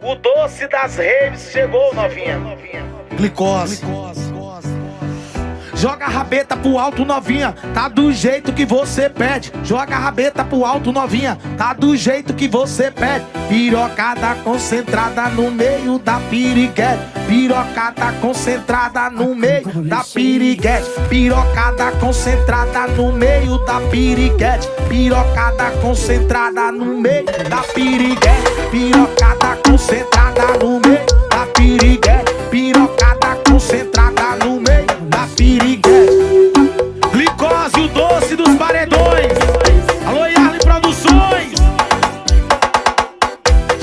O doce das raves chegou, novinha. Glicose. Joga a rabeta pro alto, novinha, tá do jeito que você pede. Joga a rabeta pro alto, novinha, tá do jeito que você pede. Pirocada concentrada no meio da piriguete. Pirocada concentrada no meio da piriguete. Pirocada concentrada no meio da piriguete. Pirocada concentrada no meio da piriguete. Pirocada concentrada no meio da piriguete. Pirocada concentrada no meio da piriguete. Glicose, o doce dos paredões. Alô, Yarly Produções.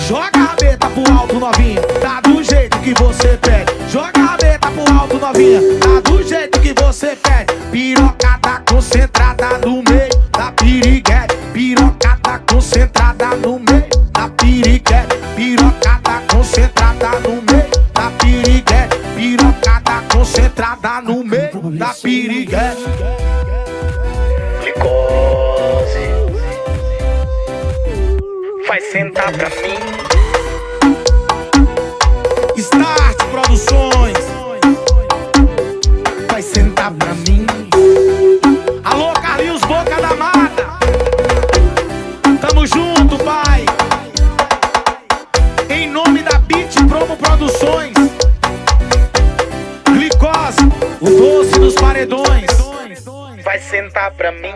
Joga a rabeta pro alto, novinha, tá do jeito que você pede. Joga a rabeta pro alto, novinha, tá do jeito que você pede. Pirocada concentrada no meio da piriguete. Pirocada concentrada no meio da piriguete. Pirocada concentrada no meio da piriguete. Pirocada concentrada no meio da piriguete. Glicose. Vai sentar pra mim. Start Produções. Vai sentar pra mim. Alô, Carlinhos Boca da Mata. Tamo junto, pai. Em nome da Beat Promo Produções. Glicose, o doce dos paredões. Vai sentar pra mim.